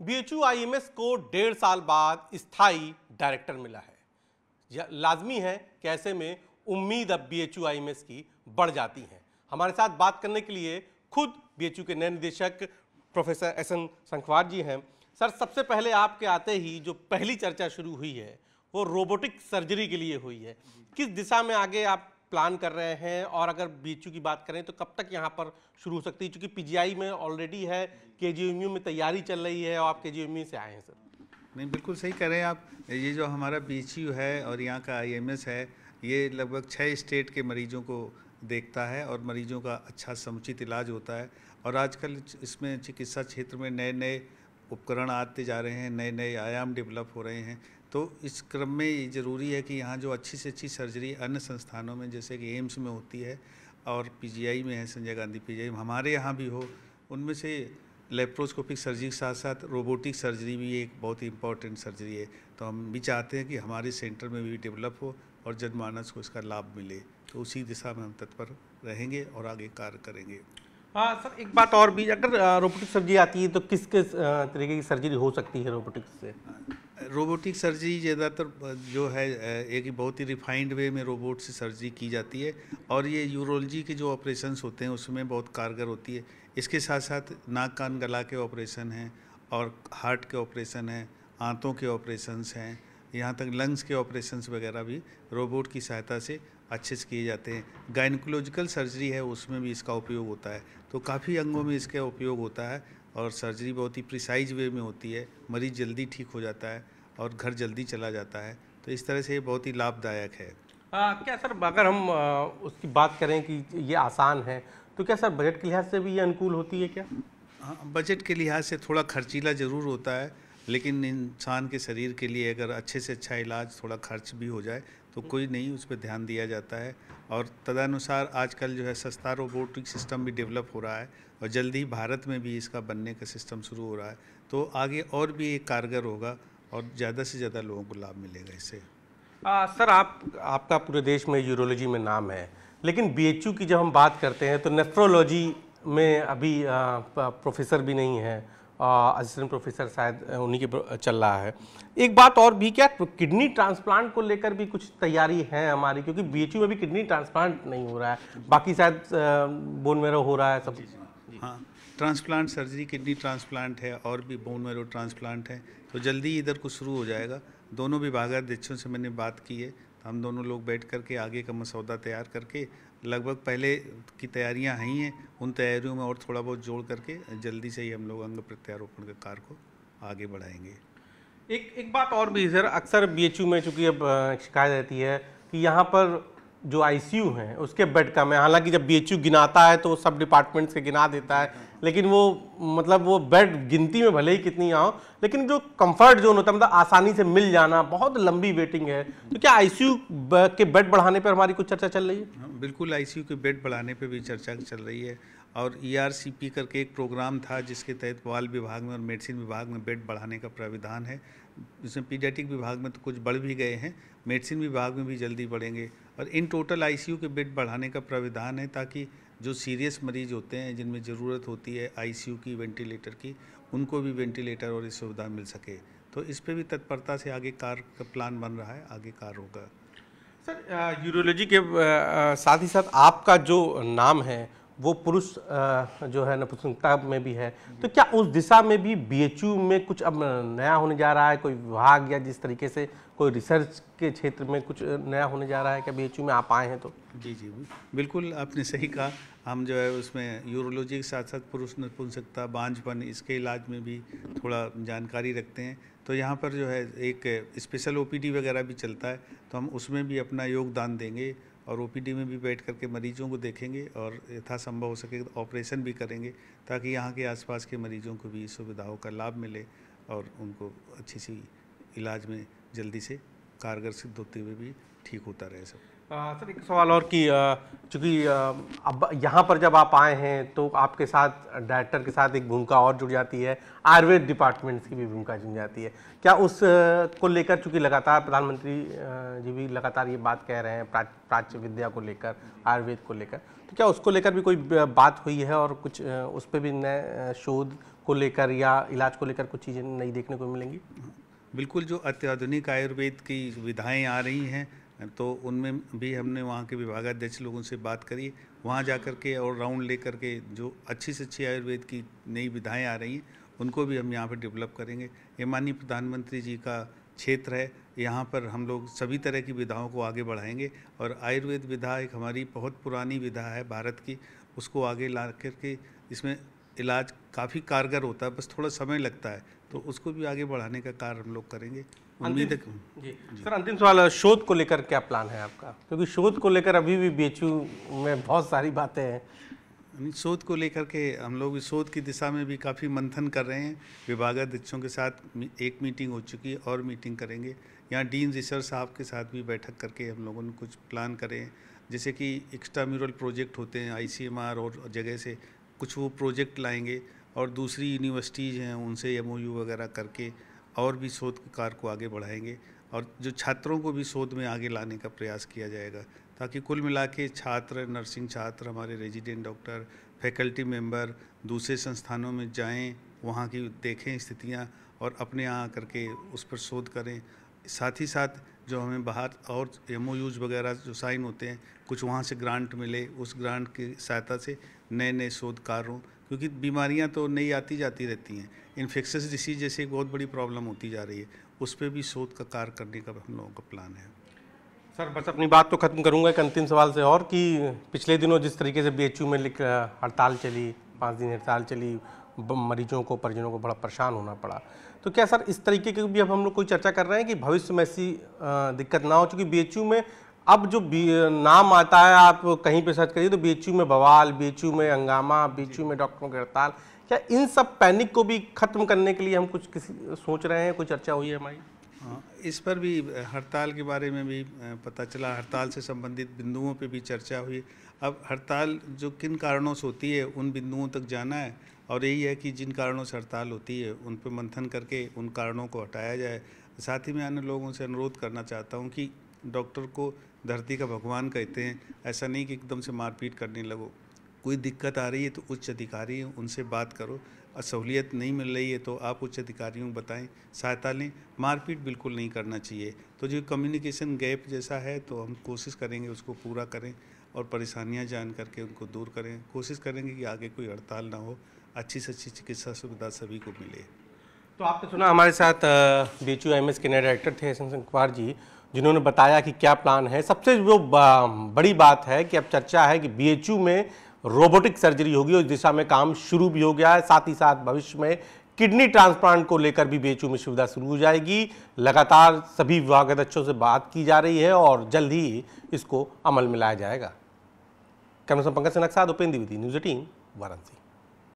BHU IMS को 1.5 साल बाद स्थायी डायरेक्टर मिला है। लाजमी है कि ऐसे में उम्मीद अब बीएचयू आईएमएस की बढ़ जाती है। हमारे साथ बात करने के लिए खुद बीएचयू के नए निदेशक प्रोफेसर एसएन संखवार जी हैं। सर, सबसे पहले आपके आते ही जो पहली चर्चा शुरू हुई है वो रोबोटिक सर्जरी के लिए हुई है। किस दिशा में आगे आप प्लान कर रहे हैं, और अगर बीएचयू की बात करें तो कब तक यहाँ पर शुरू हो सकती है? क्योंकि पीजीआई में ऑलरेडी है, केजीएमयू में तैयारी चल रही है और आप केजीएमयू से आए हैं। सर नहीं, बिल्कुल सही कह रहे हैं आप। ये जो हमारा बीएचयू है और यहाँ का आईएमएस है, ये लगभग 6 स्टेट के मरीजों को देखता है और मरीजों का अच्छा समुचित इलाज होता है। और आजकल इसमें चिकित्सा क्षेत्र में नए नए उपकरण आते जा रहे हैं, नए नए आयाम डेवलप हो रहे हैं। तो इस क्रम में ये ज़रूरी है कि यहाँ जो अच्छी से अच्छी सर्जरी अन्य संस्थानों में जैसे कि एम्स में होती है और पीजीआई में है, संजय गांधी पीजीआई में, हमारे यहाँ भी हो। उनमें से लेप्रोस्कोपिक सर्जरी के साथ साथ रोबोटिक सर्जरी भी एक बहुत ही इम्पॉर्टेंट सर्जरी है। तो हम भी चाहते हैं कि हमारे सेंटर में भी डेवलप हो और जनमानस को इसका लाभ मिले। तो उसी दिशा में हम तत्पर रहेंगे और आगे कार्य करेंगे। हाँ सर, एक बात और भी, अगर रोबोटिक सर्जरी आती है तो किस किस तरीके की सर्जरी हो सकती है रोबोटिक्स से? रोबोटिक सर्जरी ज़्यादातर जो है एक बहुत ही रिफाइंड वे में रोबोट से सर्जरी की जाती है और ये यूरोलॉजी के जो ऑपरेशंस होते हैं उसमें बहुत कारगर होती है। इसके साथ साथ नाक कान गला के ऑपरेशन हैं और हार्ट के ऑपरेशन हैं, आंतों के ऑपरेशंस हैं, यहाँ तक लंग्स के ऑपरेशंस वगैरह भी रोबोट की सहायता से अच्छे से किए जाते हैं। गायनिकोलॉजिकल सर्जरी है, उसमें भी इसका उपयोग होता है। तो काफ़ी अंगों में इसका उपयोग होता है और सर्जरी बहुत ही प्रिसाइज वे में होती है। मरीज़ जल्दी ठीक हो जाता है और घर जल्दी चला जाता है। तो इस तरह से ये बहुत ही लाभदायक है। क्या सर, अगर हम उसकी बात करें कि ये आसान है, तो क्या सर बजट के लिहाज से भी ये अनुकूल होती है क्या? हाँ, बजट के लिहाज से थोड़ा खर्चीला ज़रूर होता है, लेकिन इंसान के शरीर के लिए अगर अच्छे से अच्छा इलाज थोड़ा खर्च भी हो जाए तो कोई नहीं, उस पर ध्यान दिया जाता है। और तदनुसार आजकल जो है सस्ता रोबोटिक सिस्टम भी डेवलप हो रहा है और जल्दी ही भारत में भी इसका बनने का सिस्टम शुरू हो रहा है। तो आगे और भी एक कारगर होगा और ज़्यादा से ज़्यादा लोगों को लाभ मिलेगा इससे। सर, आपका पूरे देश में यूरोलॉजी में नाम है, लेकिन बीएचयू की जब हम बात करते हैं तो नेफ्रोलॉजी में अभी प्रोफेसर भी नहीं है, असिस्टेंट प्रोफेसर शायद उन्हीं के चल रहा है। एक बात और भी, क्या किडनी ट्रांसप्लांट को लेकर भी कुछ तैयारी है हमारी? क्योंकि बीएचयू में भी किडनी ट्रांसप्लांट नहीं हो रहा है, बाकी शायद बोन मैरो हो रहा है सब। हाँ, ट्रांसप्लांट सर्जरी किडनी ट्रांसप्लांट है और भी बोन मैरो ट्रांसप्लांट है। तो जल्दी इधर को शुरू हो जाएगा। दोनों विभागाध्यक्षों से मैंने बात की है, तो हम दोनों लोग बैठ करके आगे का मसौदा तैयार करके लगभग पहले की तैयारियां ही हैं, उन तैयारियों में और थोड़ा बहुत जोड़ करके जल्दी से ही हम लोग अंग प्रत्यारोपण के कार्य को आगे बढ़ाएंगे। एक बात और भी सर, अक्सर बीएचयू में चूँकि अब शिकायत रहती है कि यहाँ पर जो आईसीयू हैं उसके बेड कम है। हालांकि जब बीएचयू गिनाता है तो वो सब डिपार्टमेंट से गिना देता है, लेकिन वो मतलब वो बेड गिनती में भले ही कितनी आओ, लेकिन जो कंफर्ट जोन होता है, मतलब आसानी से मिल जाना, बहुत लंबी वेटिंग है। तो क्या आईसीयू के बेड बढ़ाने पर हमारी कुछ चर्चा चल रही है? हाँ, बिल्कुल, आईसीयू के बेड बढ़ाने पे भी चर्चा चल रही है। और ईआरसीपी करके एक प्रोग्राम था जिसके तहत बाल विभाग में और मेडिसिन विभाग में बेड बढ़ाने का प्राविधान है। इसमें पीडियाट्रिक विभाग में तो कुछ बढ़ भी गए हैं, मेडिसिन विभाग में भी जल्दी बढ़ेंगे। और इन टोटल आईसीयू के बेड बढ़ाने का प्राविधान है ताकि जो सीरियस मरीज होते हैं जिनमें ज़रूरत होती है आईसीयू की, वेंटिलेटर की, उनको भी वेंटिलेटर और सुविधा मिल सके। तो इस पे भी तत्परता से आगे कार्य का प्लान बन रहा है, आगे कार्य होगा। सर, यूरोलॉजी के साथ ही साथ आपका जो नाम है वो पुरुष जो है नपुंसकता में भी है, तो क्या उस दिशा में भी बीएचयू में कुछ अब नया होने जा रहा है? कोई विभाग या जिस तरीके से कोई रिसर्च के क्षेत्र में कुछ नया होने जा रहा है क्या बीएचयू में आप आए हैं तो? जी जी, बिल्कुल आपने सही कहा। हम जो है उसमें यूरोलॉजी के साथ साथ पुरुष नपुंसकता, बांझपन, इसके इलाज में भी थोड़ा जानकारी रखते हैं। तो यहाँ पर जो है एक स्पेशल ओपीडी वगैरह भी चलता है, तो हम उसमें भी अपना योगदान देंगे और ओपीडी में भी बैठ करके मरीजों को देखेंगे और यथासंभव हो सके तो ऑपरेशन भी करेंगे ताकि यहाँ के आसपास के मरीजों को भी सुविधाओं का लाभ मिले और उनको अच्छी सी इलाज में जल्दी से कारगर सिद्ध होते हुए भी ठीक होता रहे सब। सर, एक सवाल और कि चूँकि अब यहाँ पर जब आप आए हैं तो आपके साथ डायरेक्टर के साथ एक भूमिका और जुड़ जाती है, आयुर्वेद डिपार्टमेंट्स की भी भूमिका जुड़ जाती है। क्या उस को लेकर, चूँकि लगातार प्रधानमंत्री जी भी लगातार ये बात कह रहे हैं प्राच्य विद्या को लेकर, आयुर्वेद को लेकर, तो क्या उसको लेकर भी कोई बात हुई है और कुछ उस पर भी नए शोध को लेकर या इलाज को लेकर कुछ चीज़ें नई देखने को मिलेंगी? बिल्कुल, जो अत्याधुनिक आयुर्वेद की विधाएं आ रही हैं तो उनमें भी हमने वहाँ के विभागाध्यक्ष लोगों से बात करी, वहाँ जा कर के और राउंड ले कर के जो अच्छी से अच्छी आयुर्वेद की नई विधाएं आ रही हैं उनको भी हम यहाँ पर डेवलप करेंगे। ये माननीय प्रधानमंत्री जी का क्षेत्र है, यहाँ पर हम लोग सभी तरह की विधाओं को आगे बढ़ाएंगे और आयुर्वेद विधा एक हमारी बहुत पुरानी विधा है भारत की, उसको आगे ला करके इसमें इलाज काफ़ी कारगर होता है, बस थोड़ा समय लगता है, तो उसको भी आगे बढ़ाने का कार्य हम लोग करेंगे। उम्मीद है जी सर, अंतिम सवाल, शोध को लेकर क्या प्लान है आपका? क्योंकि शोध को लेकर अभी भी बीएचयू में बहुत सारी बातें हैं। शोध को लेकर के हम लोग शोध की दिशा में भी काफ़ी मंथन कर रहे हैं, विभागाध्यक्षों के साथ एक मीटिंग हो चुकी है और मीटिंग करेंगे। यहाँ डीन रिसर्च साहब के साथ भी बैठक करके हम लोगों ने कुछ प्लान करें, जैसे कि एक्स्ट्राम्यूरल प्रोजेक्ट होते हैं आईसीएमआर और जगह से कुछ वो प्रोजेक्ट लाएंगे और दूसरी यूनिवर्सिटीज़ हैं उनसे एमओयू वगैरह करके और भी शोध कार्य को आगे बढ़ाएंगे और जो छात्रों को भी शोध में आगे लाने का प्रयास किया जाएगा, ताकि कुल मिला के छात्र, नर्सिंग छात्र, हमारे रेजिडेंट डॉक्टर, फैकल्टी मेंबर दूसरे संस्थानों में जाएं, वहाँ की देखें स्थितियाँ और अपने यहाँ करके उस पर शोध करें। साथ ही साथ जो हमें बाहर और एमओयूज वगैरह जो साइन होते हैं, कुछ वहाँ से ग्रांट मिले, उस ग्रांट की सहायता से नए नए शोध कार्य हों, क्योंकि बीमारियाँ तो नई आती जाती रहती हैं। इन्फेक्शस डिसीज जैसे एक बहुत बड़ी प्रॉब्लम होती जा रही है, उस पर भी शोध का कार्य करने का हम लोगों का प्लान है। सर बस अपनी बात तो खत्म करूंगा एक अंतिम सवाल से और कि पिछले दिनों जिस तरीके से बीएचयू में हड़ताल चली, 5 दिन हड़ताल चली, मरीजों को, परिजनों को बड़ा परेशान होना पड़ा, तो क्या सर इस तरीके की भी अब हम लोग कोई चर्चा कर रहे हैं कि भविष्य में ऐसी दिक्कत ना हो? चूँकि बीएचयू में अब जो नाम आता है, आप कहीं पे सर्च करिए तो बीएचयू में बवाल, बीएचयू में हंगामा, बीएचयू में डॉक्टरों की हड़ताल, क्या इन सब पैनिक को भी खत्म करने के लिए हम कुछ सोच रहे हैं? कोई चर्चा हुई है हमारी? हाँ, इस पर भी हड़ताल के बारे में भी पता चला, हड़ताल से संबंधित बिंदुओं पे भी चर्चा हुई। अब हड़ताल जो किन कारणों से होती है उन बिंदुओं तक जाना है और यही है कि जिन कारणों से हड़ताल होती है उन पर मंथन करके उन कारणों को हटाया जाए। साथ ही मैं अन्य लोगों से अनुरोध करना चाहता हूँ कि डॉक्टर को धरती का भगवान कहते हैं, ऐसा नहीं कि एकदम से मारपीट करने लगो। कोई दिक्कत आ रही है तो उच्च अधिकारी हैं उनसे बात करो, सहूलियत नहीं मिल रही है तो आप उच्च अधिकारियों को बताएं, सहायता लें। मारपीट बिल्कुल नहीं करना चाहिए। तो जो कम्युनिकेशन गैप जैसा है तो हम कोशिश करेंगे उसको पूरा करें और परेशानियां जान करके उनको दूर करें। कोशिश करेंगे कि आगे कोई हड़ताल ना हो, अच्छी से अच्छी चिकित्सा सुविधा सभी को मिले। तो आपने सुना हमारे साथ बीएचयू आईएमएस के नए डायरेक्टर थे एस एन कुमार जी, जिन्होंने बताया कि क्या प्लान है। सबसे जो बड़ी बात है कि अब चर्चा है कि बीएचयू में रोबोटिक सर्जरी होगी और इस दिशा में काम शुरू भी हो गया है। साथ ही साथ भविष्य में किडनी ट्रांसप्लांट को लेकर भी बीएचयू में सुविधा शुरू हो जाएगी। लगातार सभी विभागाध्यक्षों से बात की जा रही है और जल्द ही इसको अमल में लाया जाएगा। कैमरा पर्सन पंकज सिन्हा के साथ उपेंद्र द्विवेदी, न्यूज़ 18 वाराणसी।